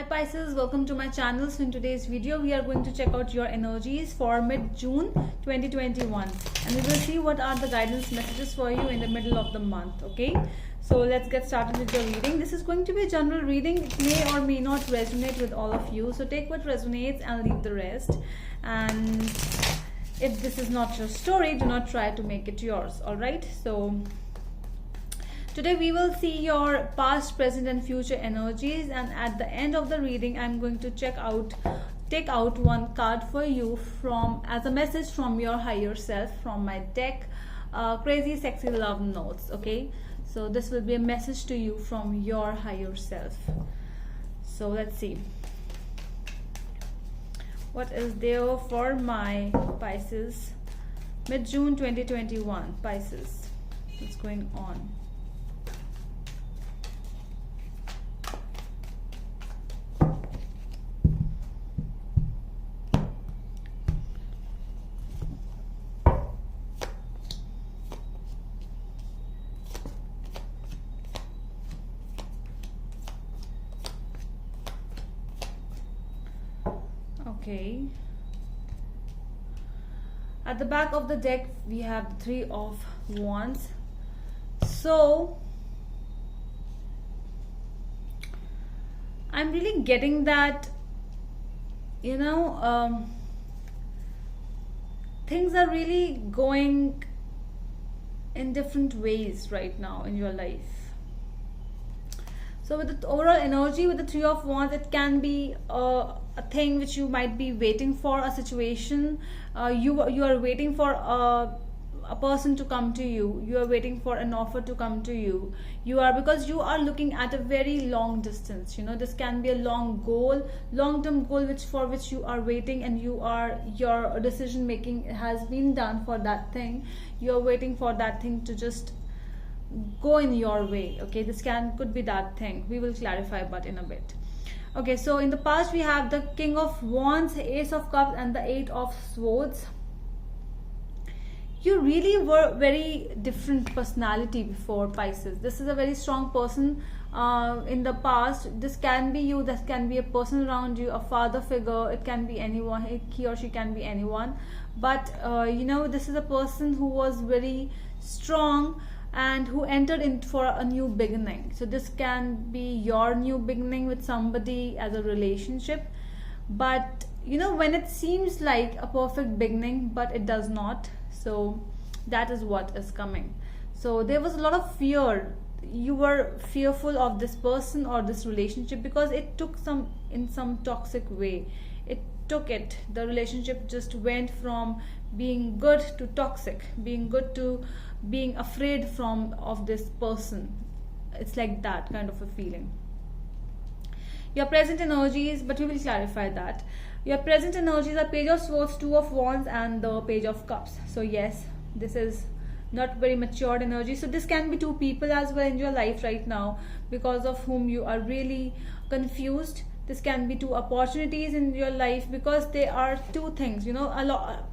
Hi Pisces, welcome to my channel. So in today's video we are going to check out your energies for mid-June 2021 and we will see what are the guidance messages for you in the middle of the month. Okay, so let's get started with the reading. This is going to be a general reading. It may or may not resonate with all of you, so take what resonates and leave the rest. And if this is not your story, do not try to make it yours. Alright, so today we will see your past, present and future energies, and at the end of the reading I'm going to take out one card for you from as a message from your higher self from my deck, Crazy Sexy Love Notes. Okay, so this will be a message to you from your higher self. So let's see what is there for my Pisces mid-June 2021. Pisces, what's going on? Okay, at the back of the deck we have the Three of Wands. So I'm really getting that, you know, things are really going in different ways right now in your life. So with the overall energy with the Three of Wands, it can be a thing which you might be waiting for, a situation. You are waiting for a person to come to you. You are waiting for an offer to come to you. Because you are looking at a very long distance. You know, this can be a long term goal, for which you are waiting, and your decision making has been done for that thing. You are waiting for that thing to just go in your way. Okay, this could be that thing. We will clarify but in a bit. Okay, so in the past we have the King of Wands, Ace of Cups and the Eight of Swords. You really were very different personality before, Pisces. This is a very strong person in the past. This can be you, this can be a person around you, a father figure. It can be anyone, he or she can be anyone, but you know, this is a person who was very strong and who entered in for a new beginning. So this can be your new beginning with somebody as a relationship, but you know, when it seems like a perfect beginning but it does not, so that is what is coming. So there was a lot of fear. You were fearful of this person or this relationship because it took in some toxic way. The relationship just went from being good to toxic, being good to being afraid of this person. It's like that kind of a feeling. Your present energies, but we will clarify that. Your present energies are Page of Swords, Two of Wands and the Page of Cups. So yes, this is not very matured energy. So this can be two people as well in your life right now, because of whom you are really confused. This can be two opportunities in your life, because there are two things, you know,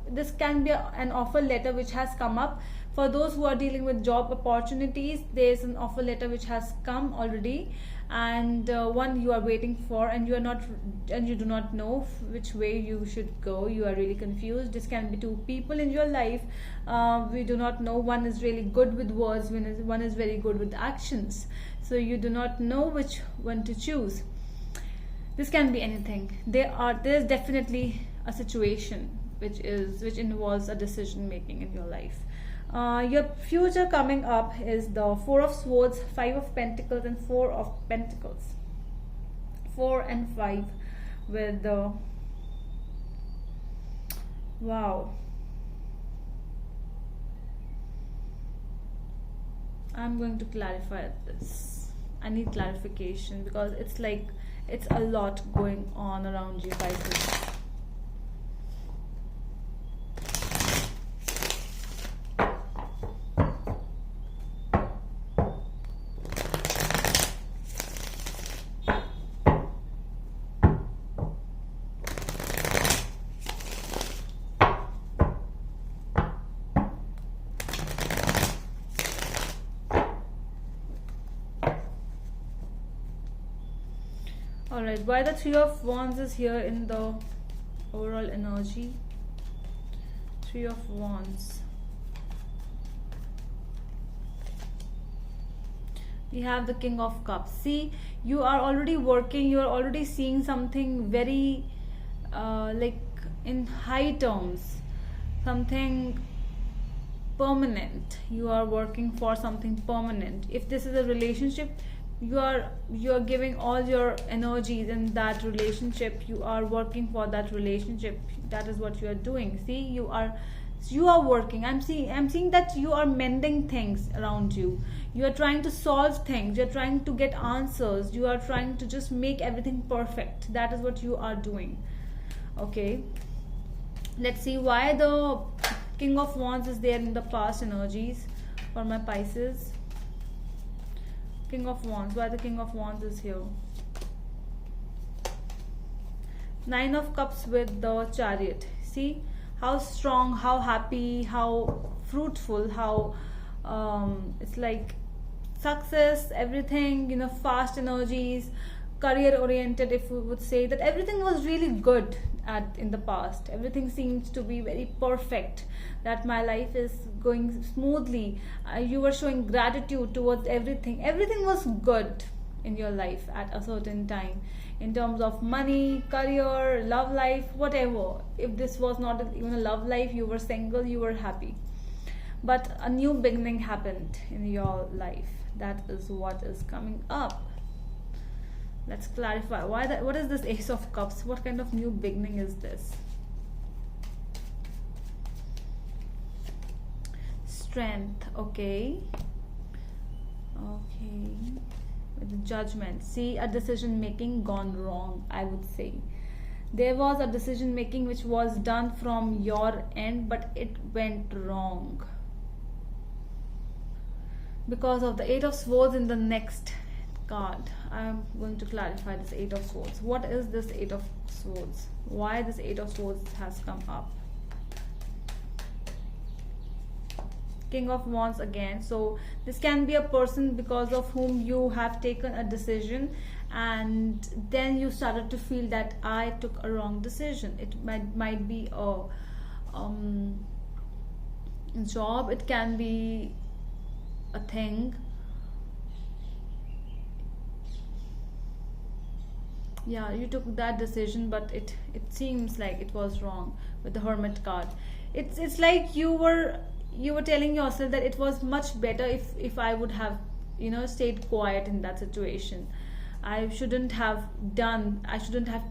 this can be an offer letter which has come up. For those who are dealing with job opportunities, there is an offer letter which has come already, and one you are waiting for, and you do not know which way you should go. You are really confused. This can be two people in your life. We do not know. One is really good with words, one is very good with actions. So you do not know which one to choose. This can be anything. There's definitely a situation which involves a decision making in your life. Your future coming up is the Four of Swords, Five of Pentacles and Four of Pentacles. 4 and 5 with the wow. I'm going to clarify this. I need clarification because it's like it's a lot going on around you, Pisces. Alright, why the Three of Wands is here in the overall energy? Three of Wands. We have the King of Cups. See, you are already working, you are already seeing something very like in high terms, something permanent. You are working for something permanent. If this is a relationship, you are giving all your energies in that relationship. You are working for that relationship. That is what you are doing. See, you are working. I'm seeing that you are mending things around you. You are trying to solve things. You are trying to get answers. You are trying to just make everything perfect. That is what you are doing. Okay, let's see why the King of Wands is there in the past energies for my Pisces. King of Wands, why the King of Wands is here? Nine of Cups with the Chariot. See how strong, how happy, how fruitful, how it's like success, everything, you know, fast energies, career oriented. If we would say that everything was really good in the past, everything seems to be very perfect, that my life is going smoothly. You were showing gratitude towards everything. Everything was good in your life at a certain time, in terms of money, career, love life, whatever. If this was not even a love life, you were single, you were happy. But a new beginning happened in your life. That is what is coming up. Let's clarify what is this Ace of Cups? What kind of new beginning is this? Strength. Okay, with the Judgment. See, a decision making gone wrong, I would say. There was a decision making which was done from your end, but it went wrong because of the Eight of Swords in the next card. I'm going to clarify this Eight of Swords. What is this Eight of Swords? Why this Eight of Swords has come up? King of Wands again. So this can be a person because of whom you have taken a decision, and then you started to feel that I took a wrong decision. It might be a job. It can be a thing. Yeah, you took that decision, but it seems like it was wrong with the Hermit card. It's like you were telling yourself that it was much better if I would have, you know, stayed quiet in that situation. I shouldn't have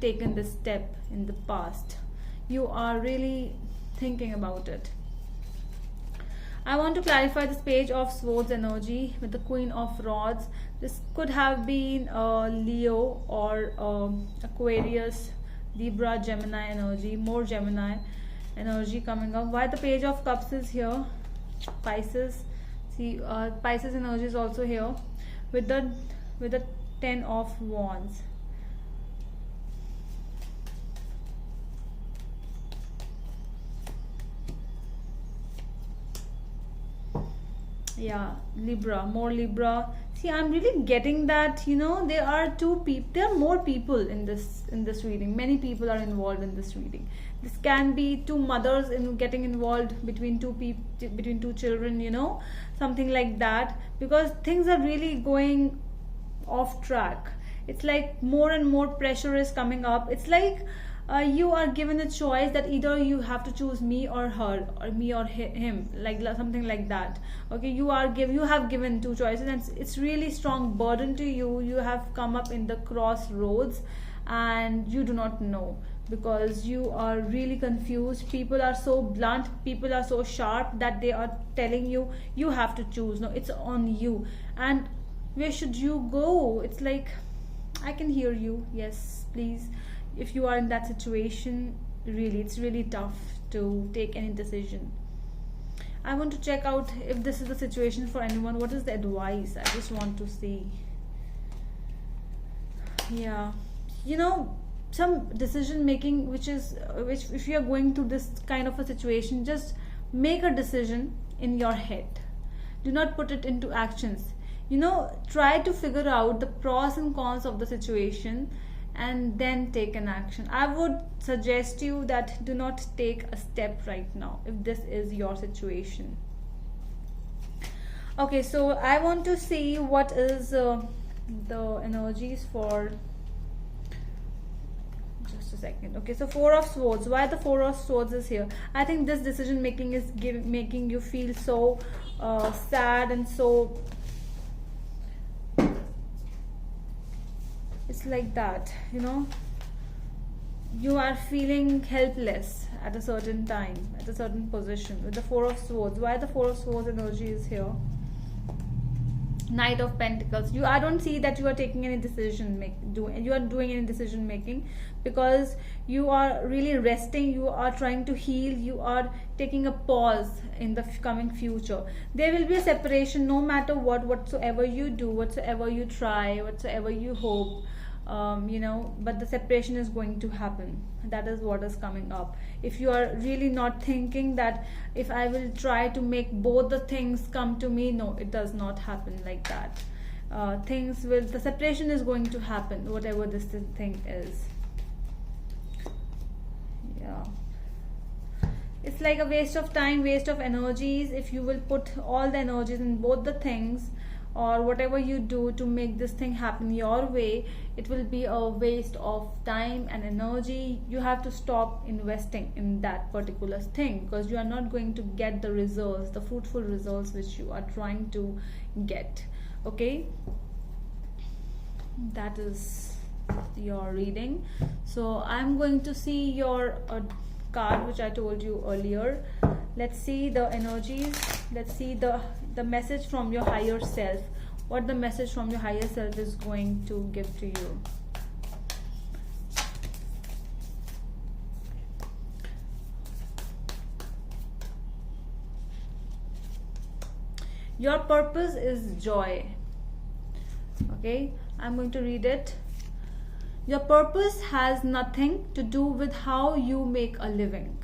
taken this step in the past. You are really thinking about it. I want to clarify this Page of Swords energy with the Queen of Rods. This could have been Leo or Aquarius, Libra, Gemini energy. More Gemini energy coming up. Why the Page of Cups is here? Pisces. See, Pisces energy is also here with the Ten of Wands. Yeah, Libra, more Libra. See, I'm really getting that, you know, there are more people in this reading. Many people are involved in this reading. This can be two mothers in getting involved between two children, you know, something like that, because things are really going off track. It's like more and more pressure is coming up. It's like you are given a choice that either you have to choose me or her, or me or him, like something like that. Okay, you have given two choices, and it's really strong burden to you. You have come up in the crossroads and you do not know, because you are really confused. People are so blunt, people are so sharp that they are telling you have to choose. No, it's on you. And where should you go? It's like, I can hear you. Yes, please. If you are in that situation, really, it's really tough to take any decision. I want to check out if this is the situation for anyone. What is the advice? I just want to see. Yeah, you know, some decision making which if you are going through this kind of a situation, just make a decision in your head. Do not put it into actions. You know, try to figure out the pros and cons of the situation, and then take an action. I would suggest you that do not take a step right now if this is your situation. Okay, so I want to see what is the energies for, just a second. Okay, so Four of Swords. Why the Four of Swords is here? I think this decision making is making you feel so sad, and so it's like that, you know, you are feeling helpless at a certain time, at a certain position with the Four of Swords. Why the Four of Swords energy is here? Knight of Pentacles. I don't see that you are taking any you are doing any decision making, because you are really resting, you are trying to heal, you are taking a pause in the coming future. There will be a separation no matter whatsoever you do, whatsoever you try, whatsoever you hope. You know, but the separation is going to happen. That is what is coming up. If you are really not thinking that if I will try to make both the things come to me, no, it does not happen like that. The separation is going to happen, whatever this thing is. Yeah, it's like a waste of time, waste of energies. If you will put all the energies in both the things, or whatever you do to make this thing happen your way, it will be a waste of time and energy. You have to stop investing in that particular thing, because you are not going to get the results, the fruitful results which you are trying to get. Okay, that is your reading. So I'm going to see your card which I told you earlier. Let's see the energies. Let's see the message from your higher self. What the message from your higher self is going to give to you. Your purpose is joy. Okay, I'm going to read it. Your purpose has nothing to do with how you make a living.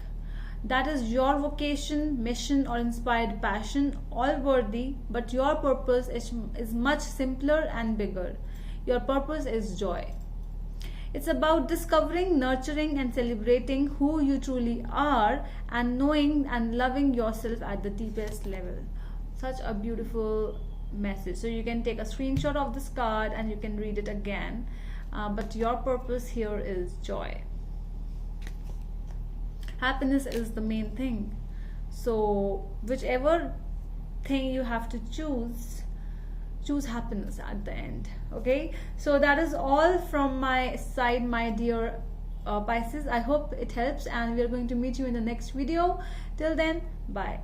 That is your vocation, mission, or inspired passion, all worthy, but your purpose is much simpler and bigger. Your purpose is joy. It's about discovering, nurturing, and celebrating who you truly are, and knowing and loving yourself at the deepest level. Such a beautiful message. So you can take a screenshot of this card and you can read it again. But your purpose here is joy. Happiness is the main thing. So whichever thing you have to choose happiness at the end. Okay, so that is all from my side, my dear Pisces. I hope it helps, and we are going to meet you in the next video. Till then, bye.